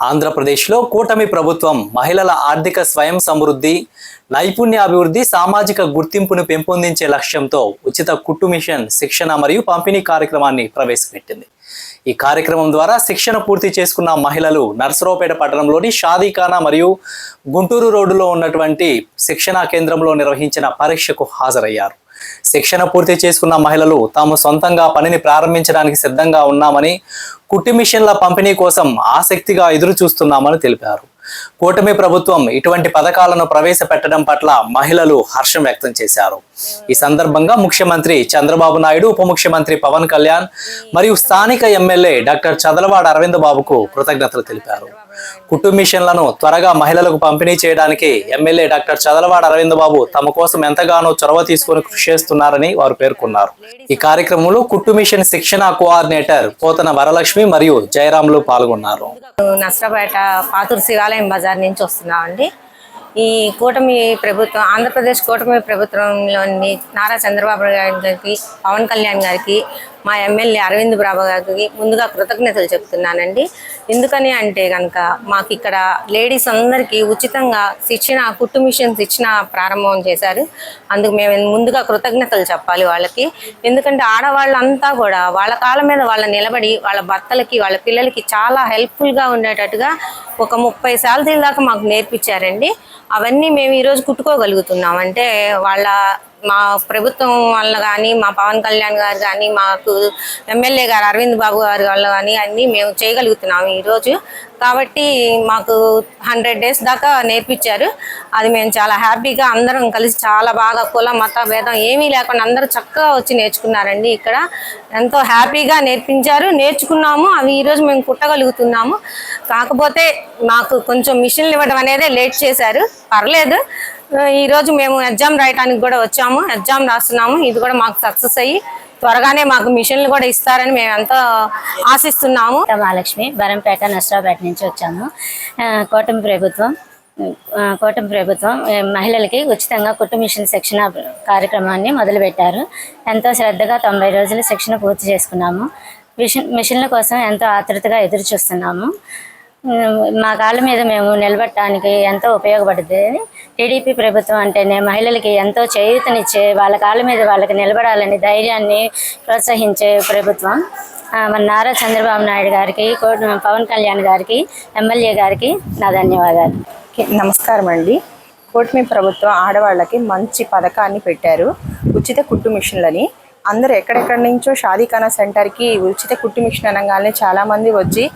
ఆంధ్రప్రదేశ్లో కూటమి ప్రభుత్వం మహిళల ఆర్థిక స్వయం సమృద్ధి, నైపుణ్యాభివృద్ధి, సామాజిక గుర్తింపును పెంపొందించే లక్ష్యంతో ఉచిత కుట్టు మిషన్ శిక్షణ మరియు పంపిణీ కార్యక్రమాన్ని ప్రవేశపెట్టింది. ఈ కార్యక్రమం ద్వారా శిక్షణ పూర్తి చేసుకున్న మహిళలు నర్సరావుపేట పట్టణంలోని షాదీఖానా మరియు గుంటూరు రోడ్డులో ఉన్నటువంటి శిక్షణా కేంద్రంలో నిర్వహించిన పరీక్షకు హాజరయ్యారు. శిక్షణ పూర్తి చేసుకున్న మహిళలు తాము సొంతంగా పనిని ప్రారంభించడానికి సిద్ధంగా ఉన్నామని, కుట్టు మిషన్ల పంపిణీ కోసం ఆసక్తిగా ఎదురు చూస్తున్నామని తెలిపారు. కూటమి ప్రభుత్వం ఇటువంటి పథకాలను ప్రవేశపెట్టడం పట్ల మహిళలు హర్షం వ్యక్తం చేశారు. ఈ సందర్భంగా ముఖ్యమంత్రి చంద్రబాబు నాయుడు, ఉప ముఖ్యమంత్రి పవన్ కళ్యాణ్ మరియు స్థానిక ఎమ్మెల్యే డాక్టర్ చదలవాడ అరవింద్ బాబుకు కృతజ్ఞతలు తెలిపారు. కుట్టు మిషన్లను త్వరగా మహిళలకు పంపిణీ చేయడానికి ఎమ్మెల్యే డాక్టర్ చదలవాడ అరవింద్ బాబు తమ కోసం ఎంతగానో చొరవ తీసుకుని కృషి చేస్తున్నారని వారు పేర్కొన్నారు. ఈ కార్యక్రమంలో కుట్టు మిషన్ శిక్షణ కోఆర్డినేటర్ పోతన వరలక్ష్మి మరియు జయరాములు పాల్గొన్నారు. నర్సరావుపేట పాతూరు శివాలయం బజార్ నుంచి వస్తున్నామండి. ఈ కూటమి ప్రభుత్వం, ఆంధ్రప్రదేశ్ కూటమి ప్రభుత్వంలోని నారా చంద్రబాబు గారికి, పవన్ కళ్యాణ్ గారికి, మా ఎమ్మెల్యే అరవింద్ బాబు గారికి ముందుగా కృతజ్ఞతలు చెప్తున్నానండి. ఎందుకని అంటే కనుక మాకు ఇక్కడ లేడీస్ అందరికీ ఉచితంగా శిక్షణ, కుట్టు మిషన్ శిక్షణ ప్రారంభం చేశారు. అందుకు మేము ముందుగా కృతజ్ఞతలు చెప్పాలి వాళ్ళకి. ఎందుకంటే ఆడవాళ్ళంతా కూడా వాళ్ళ కాళ్ళ మీద వాళ్ళ నిలబడి వాళ్ళ భర్తలకి, వాళ్ళ పిల్లలకి చాలా హెల్ప్ఫుల్గా ఉండేటట్టుగా ఒక 30 శాలరీల దాకా మాకు నేర్పించారండి. అవన్నీ మేము ఈరోజు కుట్టుకోగలుగుతున్నాం. అంటే మా ప్రభుత్వం వల్ల కానీ, మా పవన్ కళ్యాణ్ గారు కానీ, మాకు ఎమ్మెల్యే గారు అరవింద్ బాబు గారి వల్ల కానీ అన్నీ మేము చేయగలుగుతున్నాము ఈరోజు. కాబట్టి మాకు 100 days దాకా నేర్పించారు. అది మేము చాలా హ్యాపీగా అందరం కలిసి చాలా బాగా కుల మత భేదం ఏమీ లేకుండా అందరూ చక్కగా వచ్చి నేర్చుకున్నారండి. ఇక్కడ ఎంతో హ్యాపీగా నేర్చుకున్నాము. అవి ఈరోజు మేము కుట్టగలుగుతున్నాము. కాకపోతే మాకు కొంచెం మిషన్లు ఇవ్వడం అనేది లేట్ చేశారు, పర్లేదు. ఈరోజు మేము ఎగ్జామ్ రాయడానికి కూడా వచ్చాము, ఎగ్జామ్ రాస్తున్నాము. ఇది కూడా మాకు సక్సెస్ అయ్యి త్వరగానే మాకు మిషన్లు కూడా ఇస్తారని మేము ఎంతో ఆశిస్తున్నాము. మహాలక్ష్మి, బరంపేట, నర్సరావుపేట నుంచి వచ్చాము. కూటమి ప్రభుత్వం మహిళలకి ఉచితంగా కుట్టు మిషన్ శిక్షణ కార్యక్రమాన్ని మొదలుపెట్టారు. ఎంతో శ్రద్ధగా 90 రోజులు శిక్షణ పూర్తి చేసుకున్నాము. మిషన్ల కోసం ఎంతో ఆతృతగా ఎదురు చూస్తున్నాము. మా కాళ్ళ మీద మేము నిలబడటానికి ఎంతో ఉపయోగపడుతుంది. టీడీపీ ప్రభుత్వం అంటేనే మహిళలకి ఎంతో చేయూతనిచ్చే, వాళ్ళ కాళ్ళ మీద వాళ్ళకి నిలబడాలని ధైర్యాన్ని ప్రోత్సహించే ప్రభుత్వం. మన నారా చంద్రబాబు నాయుడు గారికి, పవన్ కళ్యాణ్ గారికి, ఎమ్మెల్యే గారికి నా ధన్యవాదాలు. నమస్కారం అండి. కూటమి ప్రభుత్వం ఆడవాళ్ళకి మంచి పథకాన్ని పెట్టారు, ఉచిత కుట్టు మిషన్లని. అందరూ ఎక్కడెక్కడి నుంచో షాదీఖానా సెంటర్కి ఉచిత కుట్టు మిషన్ అనగానే చాలామంది వచ్చి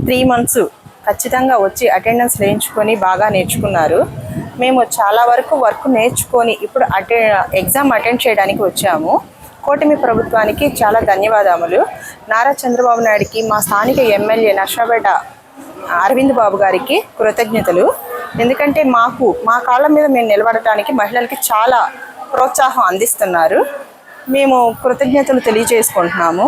3 months ఖచ్చితంగా వచ్చి అటెండెన్స్ వేయించుకొని బాగా నేర్చుకున్నారు. మేము చాలా వరకు వర్క్ నేర్చుకొని ఇప్పుడు ఎగ్జామ్ అటెండ్ చేయడానికి వచ్చాము. కూటమి ప్రభుత్వానికి చాలా ధన్యవాదములు. నారా చంద్రబాబు నాయుడికి, మా స్థానిక ఎమ్మెల్యే నర్సరావుపేట అరవింద్ బాబు గారికి కృతజ్ఞతలు. ఎందుకంటే మా కాళ్ళ మీద మేము నిలబడటానికి మహిళలకి చాలా ప్రోత్సాహం అందిస్తున్నారు. మేము కృతజ్ఞతలు తెలియజేసుకుంటున్నాము.